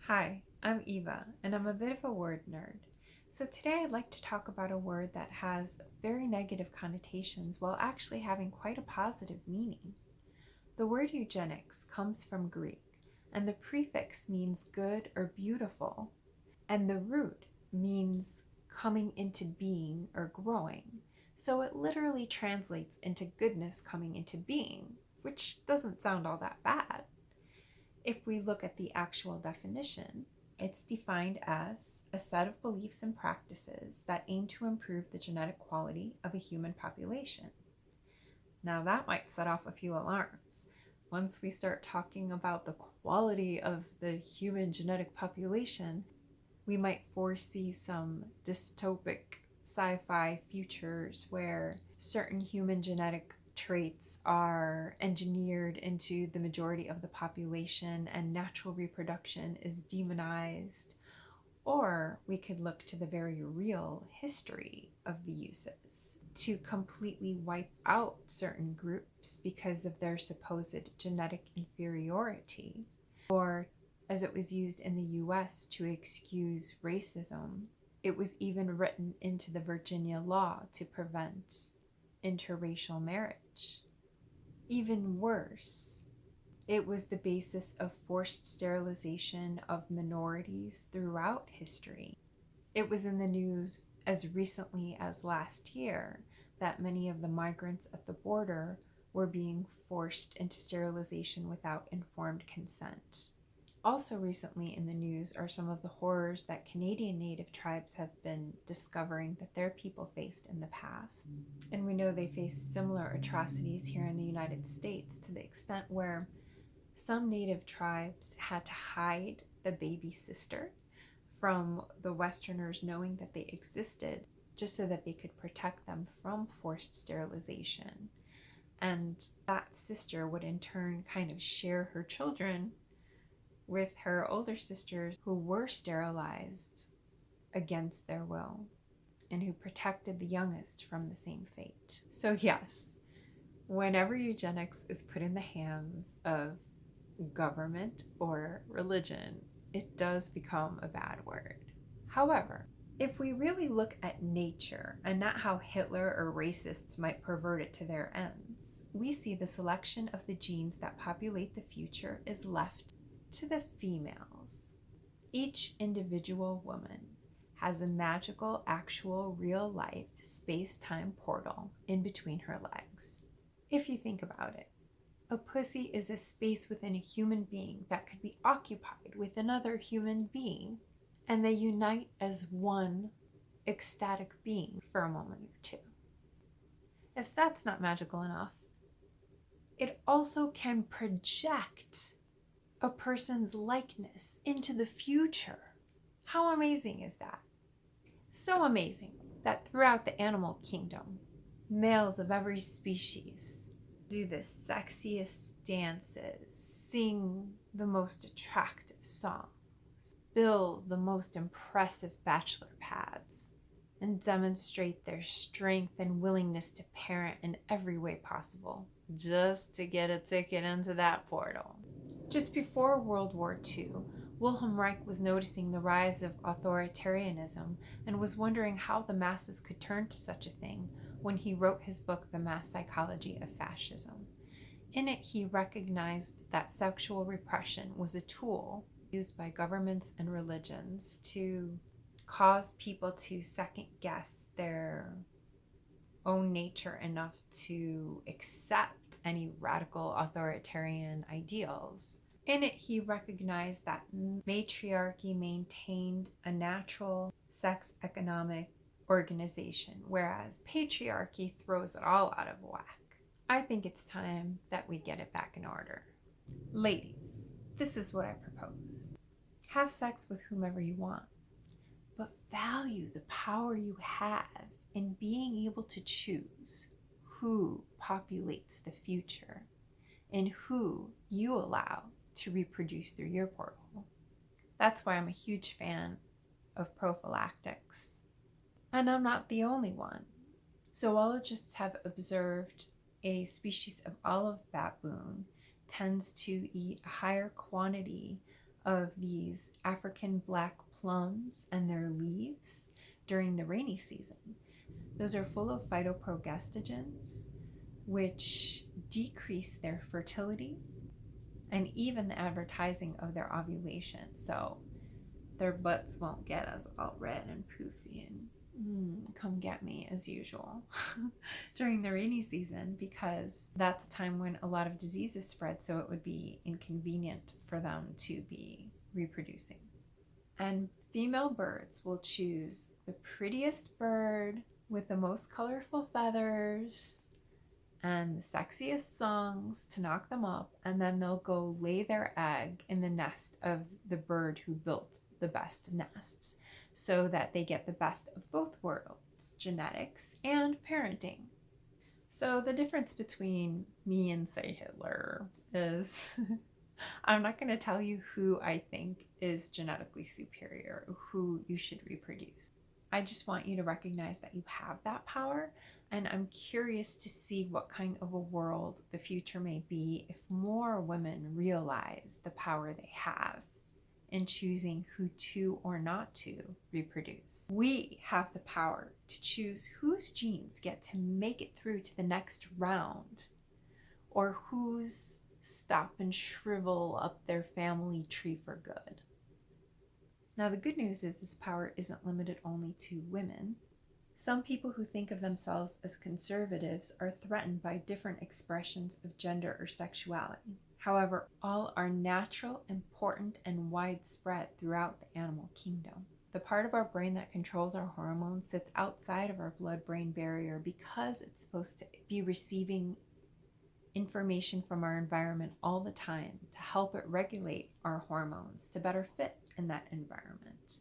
Hi, I'm Eva, and I'm a bit of a word nerd. So today I'd like to talk about a word that has very negative connotations while actually having quite a positive meaning. The word eugenics comes from Greek, and the prefix means good or beautiful, and the root means coming into being or growing. So it literally translates into goodness coming into being, which doesn't sound all that bad. If we look at the actual definition, it's defined as a set of beliefs and practices that aim to improve the genetic quality of a human population. Now, that might set off a few alarms. Once we start talking about the quality of the human genetic population, we might foresee some dystopic sci-fi futures where certain human genetic traits are engineered into the majority of the population and natural reproduction is demonized. Or we could look to the very real history of the uses to completely wipe out certain groups because of their supposed genetic inferiority, or as it was used in the US to excuse racism. It was even written into the Virginia law to prevent interracial marriage. Even worse, it was the basis of forced sterilization of minorities throughout history. It was in the news as recently as last year that many of the migrants at the border were being forced into sterilization without informed consent. Also recently in the news are some of the horrors that Canadian Native tribes have been discovering that their people faced in the past. And we know they face similar atrocities here in the United States, to the extent where some Native tribes had to hide the baby sister from the Westerners knowing that they existed, just so that they could protect them from forced sterilization. And that sister would in turn kind of share her children with her older sisters who were sterilized against their will and who protected the youngest from the same fate. So yes, whenever eugenics is put in the hands of government or religion, it does become a bad word. However, if we really look at nature and not how Hitler or racists might pervert it to their ends, we see the selection of the genes that populate the future is left to the females. Each individual woman has a magical, actual, real-life space-time portal in between her legs. If you think about it, a pussy is a space within a human being that could be occupied with another human being, and they unite as one ecstatic being for a moment or two. If that's not magical enough, it also can project a person's likeness into the future. How amazing is that? So amazing that throughout the animal kingdom, males of every species do the sexiest dances, sing the most attractive songs, build the most impressive bachelor pads, and demonstrate their strength and willingness to parent in every way possible, just to get a ticket into that portal. Just before World War II, Wilhelm Reich was noticing the rise of authoritarianism and was wondering how the masses could turn to such a thing when he wrote his book, The Mass Psychology of Fascism. In it, he recognized that sexual repression was a tool used by governments and religions to cause people to second-guess their own nature enough to accept any radical authoritarian ideals. In it, he recognized that matriarchy maintained a natural sex economic organization, whereas patriarchy throws it all out of whack. I think it's time that we get it back in order. Ladies, this is what I propose. Have sex with whomever you want, but value the power you have in being able to choose who populates the future and who you allow to reproduce through your portal. That's why I'm a huge fan of prophylactics. And I'm not the only one. Zoologists have observed a species of olive baboon tends to eat a higher quantity of these African black plums and their leaves during the rainy season. Those are full of phytoprogestogens, which decrease their fertility and even the advertising of their ovulation. So their butts won't get as all red and poofy and come get me as usual during the rainy season, because that's a time when a lot of diseases spread, so it would be inconvenient for them to be reproducing. And female birds will choose the prettiest bird with the most colorful feathers and the sexiest songs to knock them up, and then they'll go lay their egg in the nest of the bird who built the best nests, so that they get the best of both worlds, genetics and parenting. So the difference between me and, say, Hitler is I'm not going to tell you who I think is genetically superior or who you should reproduce. I just want you to recognize that you have that power, and I'm curious to see what kind of a world the future may be if more women realize the power they have in choosing who to or not to reproduce. We have the power to choose whose genes get to make it through to the next round, or whose stop and shrivel up their family tree for good. Now, the good news is this power isn't limited only to women. Some people who think of themselves as conservatives are threatened by different expressions of gender or sexuality. However, all are natural, important, and widespread throughout the animal kingdom. The part of our brain that controls our hormones sits outside of our blood-brain barrier because it's supposed to be receiving information from our environment all the time to help it regulate our hormones to better fit in that environment.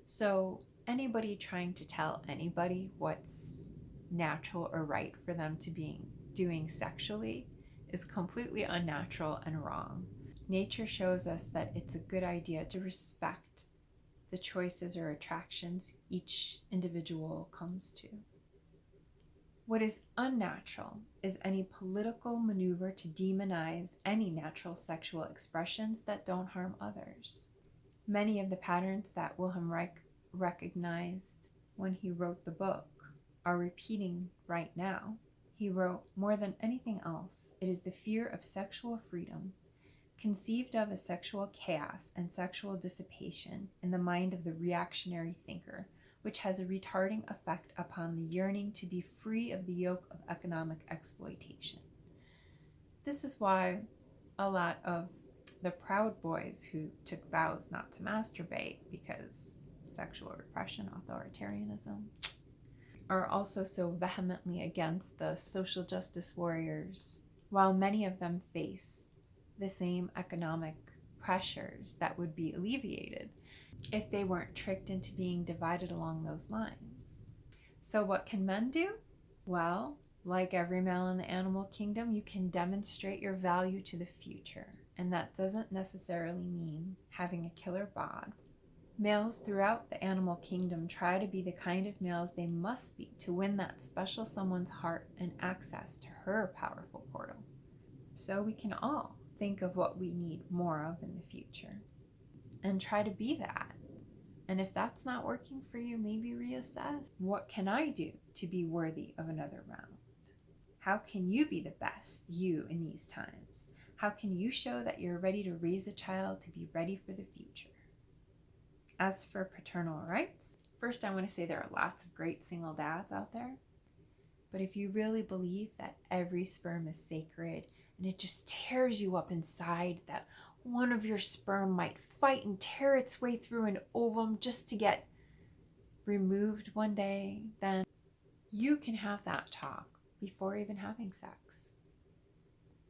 So anybody trying to tell anybody what's natural or right for them to be doing sexually is completely unnatural and wrong. Nature shows us that it's a good idea to respect the choices or attractions each individual comes to. What is unnatural is any political maneuver to demonize any natural sexual expressions that don't harm others. Many of the patterns that Wilhelm Reich recognized when he wrote the book are repeating right now. He wrote, "More than anything else, it is the fear of sexual freedom, conceived of as sexual chaos and sexual dissipation in the mind of the reactionary thinker, which has a retarding effect upon the yearning to be free of the yoke of economic exploitation." This is why a lot of the Proud Boys who took vows not to masturbate because sexual repression, authoritarianism, are also so vehemently against the social justice warriors, while many of them face the same economic pressures that would be alleviated if they weren't tricked into being divided along those lines. So what can men do? Well, like every male in the animal kingdom, you can demonstrate your value to the future, and that doesn't necessarily mean having a killer bod. Males throughout the animal kingdom try to be the kind of males they must be to win that special someone's heart and access to her powerful portal. So we can all think of what we need more of in the future and try to be that. And if that's not working for you, maybe reassess. What can I do to be worthy of another round? How can you be the best you in these times? How can you show that you're ready to raise a child to be ready for the future? As for paternal rights, first I want to say there are lots of great single dads out there. But if you really believe that every sperm is sacred and it just tears you up inside that one of your sperm might fight and tear its way through an ovum just to get removed one day, then you can have that talk before even having sex.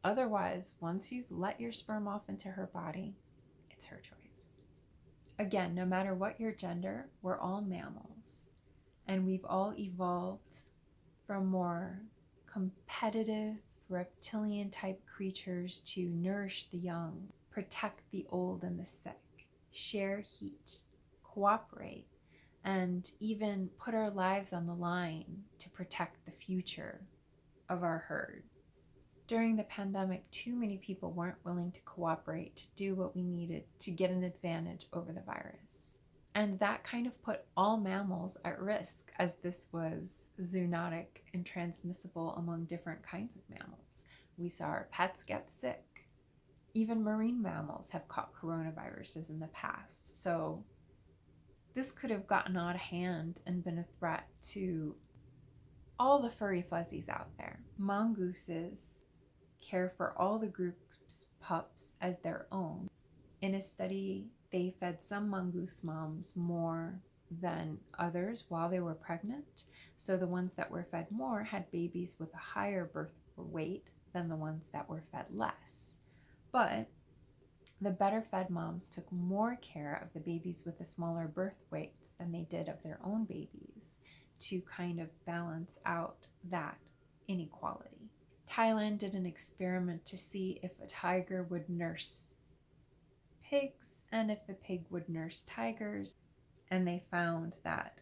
Otherwise, once you've let your sperm off into her body, it's her choice. Again, no matter what your gender, we're all mammals, and we've all evolved from more competitive reptilian type creatures to nourish the young, protect the old and the sick, share heat, cooperate, and even put our lives on the line to protect the future of our herd. During the pandemic, too many people weren't willing to cooperate to do what we needed to get an advantage over the virus. And that kind of put all mammals at risk, as this was zoonotic and transmissible among different kinds of mammals. We saw our pets get sick. Even marine mammals have caught coronaviruses in the past. So this could have gotten out of hand and been a threat to all the furry fuzzies out there. Mongooses care for all the group's pups as their own. In a study, they fed some mongoose moms more than others while they were pregnant. So the ones that were fed more had babies with a higher birth weight than the ones that were fed less. But the better fed moms took more care of the babies with the smaller birth weights than they did of their own babies to kind of balance out that inequality. Thailand did an experiment to see if a tiger would nurse pigs and if a pig would nurse tigers, and they found that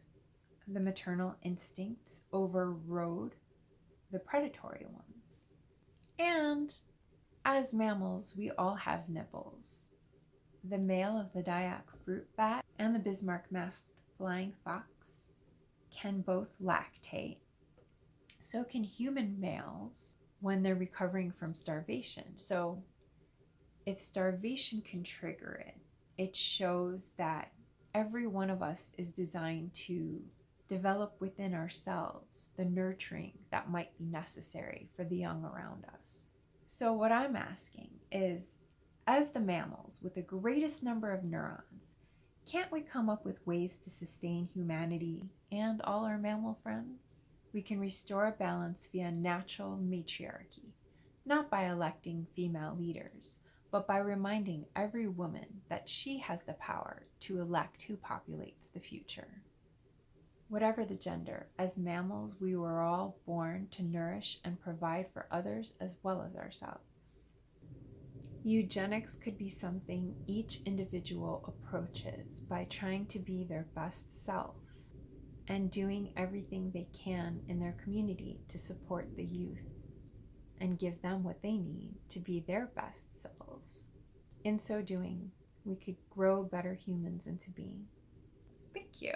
the maternal instincts overrode the predatory ones. And as mammals, we all have nipples. The male of the Dayak fruit bat and the Bismarck-masked flying fox can both lactate. So can human males when they're recovering from starvation. So if starvation can trigger it, it shows that every one of us is designed to develop within ourselves the nurturing that might be necessary for the young around us. So what I'm asking is, as the mammals with the greatest number of neurons, can't we come up with ways to sustain humanity and all our mammal friends? We can restore a balance via natural matriarchy, not by electing female leaders, but by reminding every woman that she has the power to elect who populates the future. Whatever the gender, as mammals, we were all born to nourish and provide for others as well as ourselves. Eugenics could be something each individual approaches by trying to be their best self and doing everything they can in their community to support the youth and give them what they need to be their best selves. In so doing, we could grow better humans into being. Thank you.